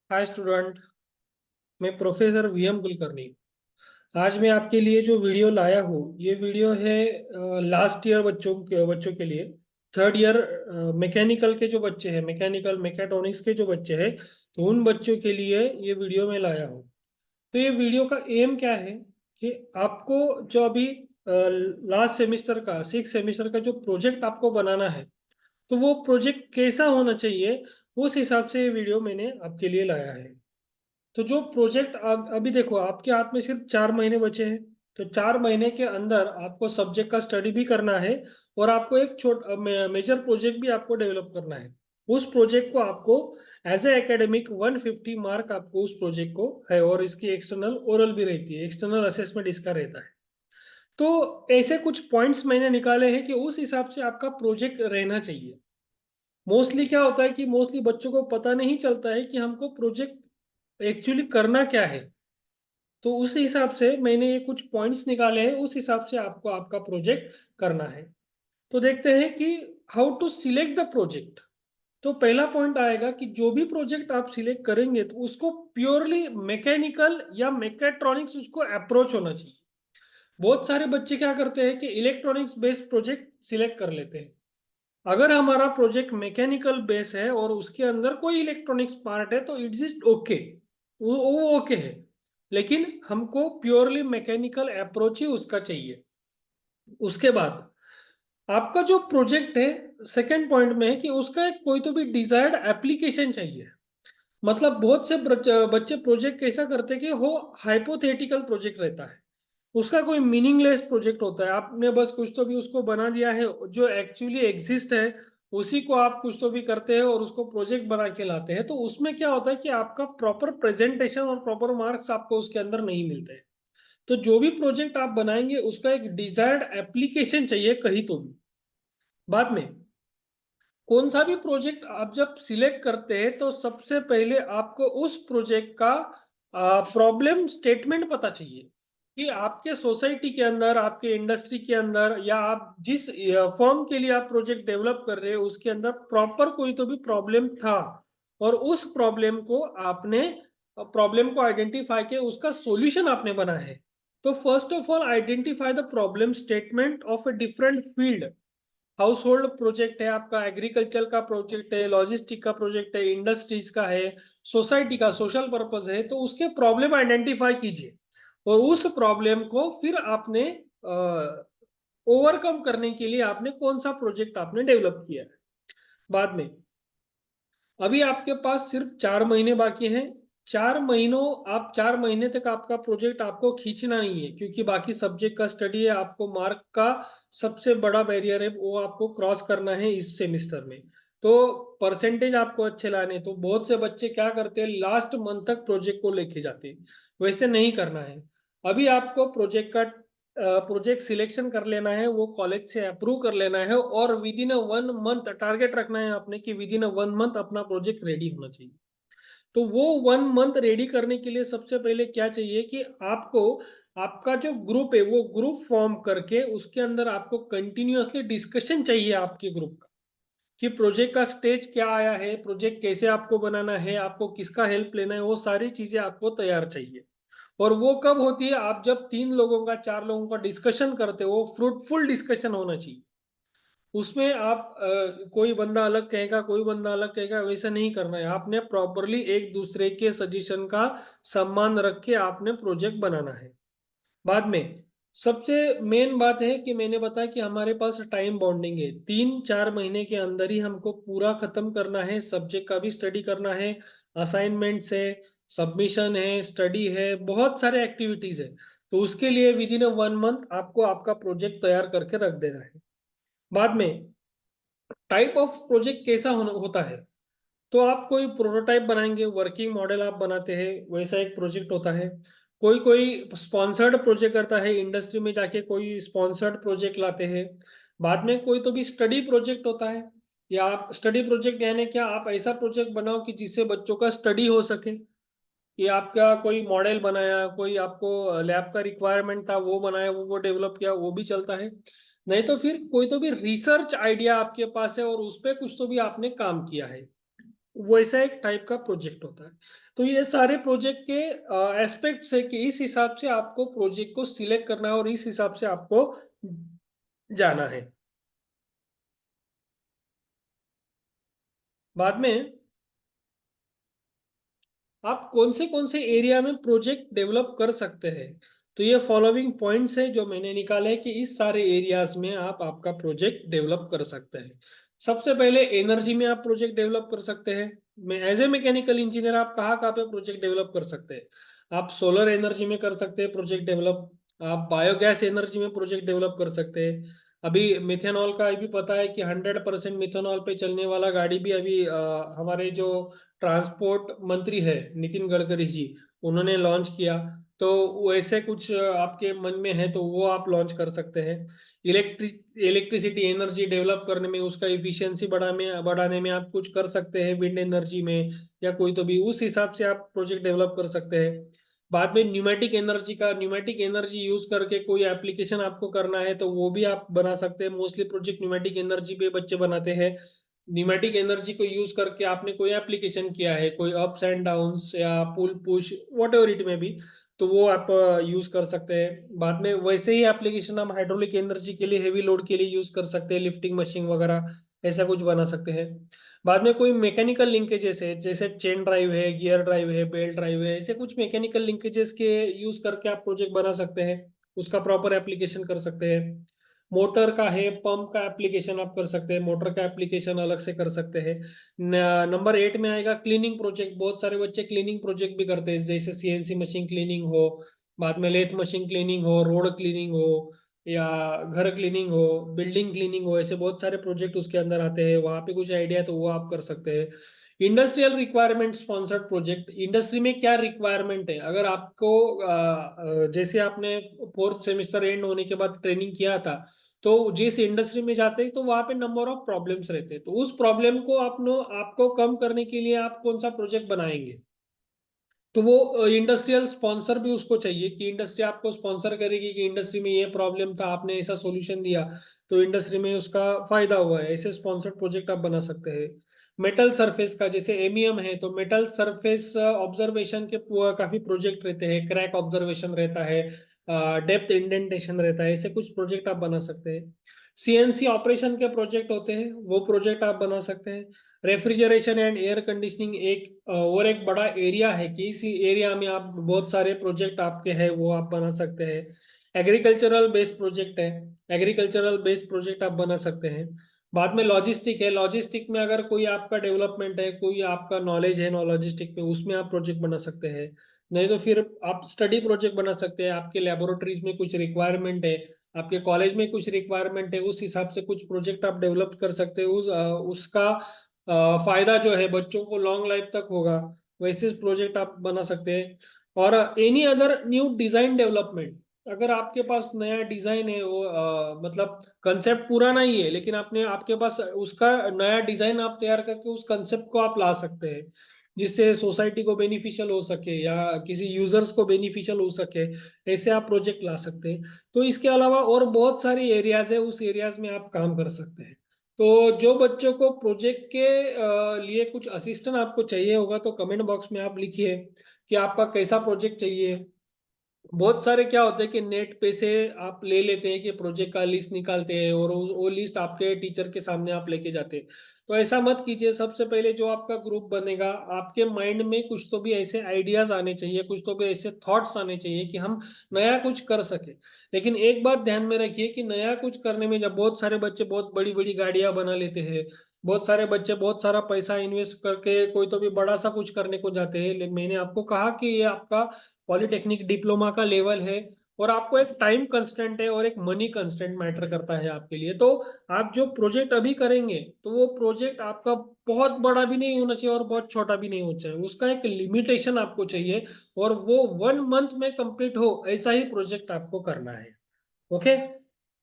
Hi student. मैं professor VM Kulkarni. आज मैं आपके लिए जो वीडियो लाया हूँ ये वीडियो है लास्ट ईयर बच्चों के लिए। थर्ड ईयर मैकेनिकल के जो बच्चे हैं, मैकेनिकल मैकेट्रॉनिक्स के जो बच्चे हैं, तो उन बच्चों के लिए ये वीडियो मैं लाया हूँ। तो ये वीडियो का एम क्या है कि आपको जो अभी लास्ट सेमेस्टर का 6 सेमेस्टर का जो प्रोजेक्ट आपको बनाना है, तो वो प्रोजेक्ट कैसा होना चाहिए, उस हिसाब से ये वीडियो मैंने आपके लिए लाया है। तो जो प्रोजेक्ट आप अभी देखो, आपके हाथ में सिर्फ 4 महीने बचे हैं। तो 4 महीने के अंदर आपको सब्जेक्ट का स्टडी भी करना है और आपको एक मेजर प्रोजेक्ट भी आपको डेवलप करना है। उस प्रोजेक्ट को आपको एज ए एकेडमिक 150 मार्क आपको उस प्रोजेक्ट को है, और इसकी एक्सटर्नल ओरल भी रहती है, एक्सटर्नल असेसमेंट इसका रहता है। तो ऐसे कुछ पॉइंट्स मैंने निकाले हैं कि उस हिसाब से आपका प्रोजेक्ट रहना चाहिए। मोस्टली क्या होता है कि मोस्टली बच्चों को पता नहीं चलता है कि हमको प्रोजेक्ट एक्चुअली करना क्या है। तो उस हिसाब से मैंने ये कुछ पॉइंट्स निकाले हैं, उस हिसाब से आपको आपका प्रोजेक्ट करना है। तो देखते हैं कि how to select the project. तो पहला पॉइंट आएगा कि जो भी प्रोजेक्ट आप सिलेक्ट करेंगे तो उसको प्योरली मैकेनिकल या मैकेट्रॉनिक्स उसको अप्रोच होना चाहिए। बहुत सारे बच्चे क्या करते हैं कि इलेक्ट्रॉनिक्स बेस्ड प्रोजेक्ट सिलेक्ट कर लेते हैं। अगर हमारा प्रोजेक्ट मैकेनिकल बेस है और उसके अंदर कोई इलेक्ट्रॉनिक्स पार्ट है तो इट्स इज ओके, वो ओके है। लेकिन हमको प्योरली मैकेनिकल अप्रोच ही उसका चाहिए। उसके बाद आपका जो प्रोजेक्ट है, सेकेंड पॉइंट में है कि उसका एक कोई तो भी डिजायर्ड एप्लीकेशन चाहिए। मतलब बहुत से बच्चे प्रोजेक्ट कैसा करते हैं कि वो हाइपोथेटिकल प्रोजेक्ट रहता है, उसका कोई मीनिंगलेस प्रोजेक्ट होता है। आपने बस कुछ तो भी उसको बना दिया है, जो एक्चुअली एग्जिस्ट है उसी को आप कुछ तो भी करते हैं और उसको प्रोजेक्ट बना के लाते हैं। तो उसमें क्या होता है कि आपका प्रॉपर प्रेजेंटेशन और प्रॉपर मार्क्स आपको उसके अंदर नहीं मिलते हैं। तो जो भी प्रोजेक्ट आप बनाएंगे उसका एक डिजायर्ड एप्लीकेशन चाहिए कहीं तो भी। बाद में कौन सा भी प्रोजेक्ट आप जब सिलेक्ट करते हैं तो सबसे पहले आपको उस प्रोजेक्ट का प्रॉब्लम स्टेटमेंट पता चाहिए कि आपके सोसाइटी के अंदर, आपके इंडस्ट्री के अंदर, या आप जिस फर्म के लिए आप प्रोजेक्ट डेवलप कर रहे हैं उसके अंदर प्रॉपर कोई तो भी प्रॉब्लम था, और उस प्रॉब्लम को आइडेंटिफाई किया, उसका सॉल्यूशन आपने बना है। तो first of all identify the problem statement of a different field. House hold project है आपका, एग्रीकल्चर का प्रोजेक्ट है, लॉजिस्टिक का प्रोजेक्ट है, इंडस्ट्रीज का है, सोसाइटी का सोशल पर्पस है, तो उसके प्रॉब्लम आइडेंटिफाई कीजिए और उस प्रॉब्लम को फिर आपने ओवरकम करने के लिए आपने कौन सा प्रोजेक्ट आपने डेवलप किया है। बाद में अभी आपके पास सिर्फ 4 महीने बाकी हैं। 4 महीनों, आप 4 महीने तक आपका प्रोजेक्ट आपको खींचना नहीं है, क्योंकि बाकी सब्जेक्ट का स्टडी है। आपको मार्क का सबसे बड़ा बैरियर है वो आपको क्रॉस करना है इस सेमिस्टर में। तो परसेंटेज आपको अच्छे लाने, तो बहुत से बच्चे क्या करते हैं, लास्ट मंथ तक प्रोजेक्ट को लेके जाते हैं। वैसे नहीं करना है। अभी आपको प्रोजेक्ट सिलेक्शन कर लेना है, वो कॉलेज से अप्रूव कर लेना है, और विद इन 1 मंथ टारगेट रखना है आपने कि विद इन 1 मंथ अपना प्रोजेक्ट रेडी होना चाहिए। तो वो 1 मंथ रेडी करने के लिए सबसे पहले क्या चाहिए कि आपको आपका जो ग्रुप है वो ग्रुप फॉर्म करके उसके अंदर आपको कंटिन्यूअसली डिस्कशन चाहिए आपके ग्रुप का, कि प्रोजेक्ट का स्टेज क्या आया है, प्रोजेक्ट कैसे आपको बनाना है, आपको किसका हेल्प लेना है, वो सारी चीजें आपको तैयार चाहिए। और वो कब होती है, आप जब 3 लोगों का 4 लोगों का डिस्कशन करते हो, फ्रूटफुल डिस्कशन होना चाहिए। उसमें आप कोई बंदा अलग कहेगा, कोई बंदा अलग कहेगा, वैसा नहीं करना है। आपने प्रॉपरली एक दूसरे के सजेशन का सम्मान रख के आपने प्रोजेक्ट बनाना है। बाद में सबसे मेन बात है कि मैंने बताया कि हमारे पास टाइम बॉन्डिंग है, 3-4 महीने के अंदर ही हमको पूरा खत्म करना है, सब्जेक्ट का भी स्टडी करना है, असाइनमेंट्स है, सबमिशन है, स्टडी है, बहुत सारे एक्टिविटीज है। तो उसके लिए विद इन 1 मंथ आपको आपका प्रोजेक्ट तैयार करके रख देना है। बाद में टाइप ऑफ प्रोजेक्ट कैसा होता है, तो आप कोई प्रोटोटाइप बनाएंगे, वर्किंग मॉडल आप बनाते हैं, वैसा एक प्रोजेक्ट होता है। कोई कोई स्पॉन्सर्ड प्रोजेक्ट करता है, इंडस्ट्री में जाके कोई स्पॉन्सर्ड प्रोजेक्ट लाते हैं। बाद में कोई तो भी स्टडी प्रोजेक्ट होता है, या आप स्टडी प्रोजेक्ट यानी क्या, आप ऐसा प्रोजेक्ट बनाओ कि जिससे बच्चों का स्टडी हो सके, कि आपका कोई मॉडल बनाया, कोई आपको लैब का रिक्वायरमेंट था वो बनाया, वो डेवलप किया, वो भी चलता है। नहीं तो फिर कोई तो भी रिसर्च आइडिया आपके पास है और उस पर कुछ तो भी आपने काम किया है, वैसा एक टाइप का प्रोजेक्ट होता है। तो ये सारे प्रोजेक्ट के एस्पेक्ट्स है कि इस हिसाब से आपको प्रोजेक्ट को सिलेक्ट करना है और इस हिसाब से आपको जाना है। बाद में आप कौन से एरिया में प्रोजेक्ट डेवलप कर सकते हैं। तो ये फॉलोइंग पॉइंट्स है जो मैंने निकाले हैं कि इस सारे एरियाज में आप आपका प्रोजेक्ट डेवलप कर सकते हैं। सबसे पहले एनर्जी में आप प्रोजेक्ट डेवलप कर सकते हैं। मैं एज ए मैकेनिकल इंजीनियर आप कहाँ पे प्रोजेक्ट डेवलप कर सकते हैं। आप सोलर एनर्जी में कर सकते हैं प्रोजेक्ट डेवलप। आप बायोगैस एनर्जी में प्रोजेक्ट डेवलप कर सकते हैं। अभी मिथेनॉल का भी पता है कि 100% मिथेनॉल पे चलने वाला गाड़ी भी अभी हमारे जो ट्रांसपोर्ट मंत्री है नितिन गडकरी जी, उन्होंने लॉन्च किया। तो वैसे कुछ आपके मन में है तो वो आप लॉन्च कर सकते हैं। इलेक्ट्रिसिटी एनर्जी डेवलप करने में उसका इफिशियंसी बढ़ाने में आप कुछ कर सकते हैं विंड एनर्जी में, या कोई तो भी उस हिसाब से आप प्रोजेक्ट डेवलप कर सकते हैं। बाद में न्यूमेटिक एनर्जी यूज करके कोई एप्लीकेशन आपको करना है तो वो भी आप बना सकते हैं। मोस्टली प्रोजेक्ट न्यूमेटिक एनर्जी पे बच्चे बनाते हैं। न्यूमेटिक एनर्जी को यूज करके आपने कोई एप्लीकेशन किया है, कोई अप्स एंड डाउन्स या पुल पुश वॉट एवर इट में भी, तो वो आप यूज कर सकते हैं। बाद में वैसे ही एप्लीकेशन हम हाइड्रोलिक एनर्जी के लिए, हेवी लोड के लिए यूज कर सकते हैं, लिफ्टिंग मशीन वगैरह ऐसा कुछ बना सकते हैं। बाद में कोई मैकेनिकल लिंकेजेस है, जैसे चेन ड्राइव है, गियर ड्राइव है, बेल्ट ड्राइव है, ऐसे कुछ मैकेनिकल लिंकेजेस के यूज करके आप प्रोजेक्ट बना सकते हैं, उसका प्रॉपर एप्लीकेशन कर सकते हैं। मोटर का है, पंप का एप्लीकेशन आप कर सकते हैं, मोटर का एप्लीकेशन अलग से कर सकते हैं। नंबर 8 में आएगा क्लीनिंग प्रोजेक्ट। बहुत सारे बच्चे क्लीनिंग प्रोजेक्ट भी करते हैं, जैसे सीएनसी मशीन क्लीनिंग हो, बाद में लेथ मशीन क्लीनिंग हो, रोड क्लीनिंग हो, या घर क्लीनिंग हो, बिल्डिंग क्लीनिंग हो, ऐसे बहुत सारे प्रोजेक्ट उसके अंदर आते हैं। वहां पे कुछ आइडिया है तो वो आप कर सकते हैं। Industrial requirement sponsored project, industry में क्या रिक्वायरमेंट है, अगर आपको जैसे आपने फोर्थ सेमेस्टर एंड होने के बाद ट्रेनिंग किया था, तो जिस इंडस्ट्री में जाते हैं तो वहां पे नंबर ऑफ प्रॉब्लम्स रहते हैं, तो उस प्रॉब्लम को आपको कम करने के लिए आप कौन सा प्रोजेक्ट बनाएंगे। तो वो इंडस्ट्रियल स्पॉन्सर भी उसको चाहिए कि इंडस्ट्री आपको स्पॉन्सर करेगी कि इंडस्ट्री में ये प्रॉब्लम था, आपने ऐसा सॉल्यूशन दिया तो इंडस्ट्री में उसका फायदा हुआ है। ऐसे स्पॉन्सर्ड प्रोजेक्ट आप बना सकते हैं। मेटल सरफेस का, जैसे एमईएम है तो मेटल सरफेस ऑब्जर्वेशन के काफी प्रोजेक्ट रहते हैं, क्रैक ऑब्जर्वेशन रहता है, डेप्थ इंडेंटेशन रहता है, ऐसे कुछ प्रोजेक्ट आप बना सकते हैं। सीएनसी ऑपरेशन के प्रोजेक्ट होते हैं, वो प्रोजेक्ट आप बना सकते हैं। रेफ्रिजरेशन एंड एयर कंडीशनिंग और एक बड़ा एरिया है कि इसी एरिया में आप बहुत सारे प्रोजेक्ट आपके हैं वो आप बना सकते हैं। एग्रीकल्चरल बेस्ड प्रोजेक्ट है, एग्रीकल्चरल बेस्ड प्रोजेक्ट आप बना सकते हैं। बाद में लॉजिस्टिक है, लॉजिस्टिक में अगर कोई आपका डेवलपमेंट है, कोई आपका नॉलेज है लॉजिस्टिक में, उसमें आप प्रोजेक्ट बना सकते हैं। नहीं तो फिर आप स्टडी प्रोजेक्ट बना सकते हैं, आपके लेबोरेटरीज में कुछ रिक्वायरमेंट है, आपके कॉलेज में कुछ रिक्वायरमेंट है, उस हिसाब से कुछ प्रोजेक्ट आप डेवलप कर सकते हो। उसका फायदा जो है बच्चों को लॉन्ग लाइफ तक होगा, वैसे प्रोजेक्ट आप बना सकते हैं। और any other new design development, अगर आपके पास नया डिजाइन है, वो मतलब कंसेप्ट पुराना ही है लेकिन आपने आपके पास उसका नया डिजाइन आप तैयार करके उस कंसेप्ट को आप ला सकते हैं, जिससे सोसाइटी को बेनिफिशियल हो सके या किसी यूजर्स को बेनिफिशियल हो सके, ऐसे आप प्रोजेक्ट ला सकते हैं। तो इसके अलावा और बहुत सारी एरियाज है, उस एरियाज में आप काम कर सकते हैं। तो जो बच्चों को प्रोजेक्ट के लिए कुछ असिस्टेंट आपको चाहिए होगा तो कमेंट बॉक्स में आप लिखिए कि आपका कैसा प्रोजेक्ट चाहिए। बहुत सारे क्या होते हैं कि नेट पे से आप ले लेते हैं कि प्रोजेक्ट का लिस्ट निकालते हैं और वो लिस्ट आपके टीचर के सामने आप लेके जाते हैं। तो ऐसा मत कीजिए। सबसे पहले जो आपका ग्रुप बनेगा, आपके माइंड में कुछ तो भी ऐसे आइडियाज आने चाहिए, कुछ तो भी ऐसे थॉट्स आने चाहिए कि हम नया कुछ कर सके। लेकिन एक बात ध्यान में रखिए कि नया कुछ करने में, जब बहुत सारे बच्चे बहुत बड़ी बड़ी गाड़ियां बना लेते हैं, बहुत सारे बच्चे बहुत सारा पैसा इन्वेस्ट करके कोई तो भी बड़ा सा कुछ करने को जाते हैं, लेकिन मैंने आपको कहा कि ये आपका पॉलिटेक्निक डिप्लोमा का लेवल है और आपको एक टाइम कंस्टेंट है और एक मनी कंस्टेंट मैटर करता है आपके लिए। तो आप जो प्रोजेक्ट अभी करेंगे तो वो प्रोजेक्ट आपका बहुत बड़ा भी नहीं होना चाहिए और बहुत छोटा भी नहीं होना चाहिए, उसका एक लिमिटेशन आपको चाहिए और वो 1 मंथ में कंप्लीट हो ऐसा ही प्रोजेक्ट आपको करना है। Okay,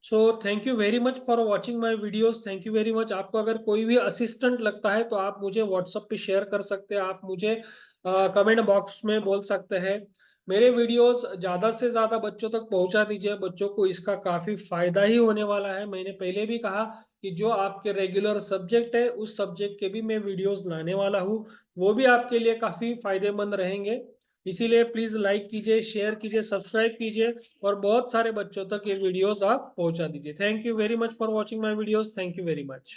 so thank you very much for watching my videos. Thank you very much. आपको अगर कोई भी असिस्टेंट लगता है तो आप मुझे व्हाट्सएप पे शेयर कर सकते हैं, आप मुझे कमेंट बॉक्स में बोल सकते हैं। मेरे वीडियोस ज्यादा से ज्यादा बच्चों तक पहुंचा दीजिए, बच्चों को इसका काफी फायदा ही होने वाला है। मैंने पहले भी कहा कि जो आपके रेगुलर सब्जेक्ट है उस सब्जेक्ट के भी मैं वीडियोस लाने वाला हूँ, वो भी आपके लिए काफ़ी फायदेमंद रहेंगे। इसीलिए प्लीज़ लाइक कीजिए, शेयर कीजिए, सब्सक्राइब कीजिए और बहुत सारे बच्चों तक ये वीडियोस आप पहुँचा दीजिए। Thank you very much for watching my videos. Thank you very much.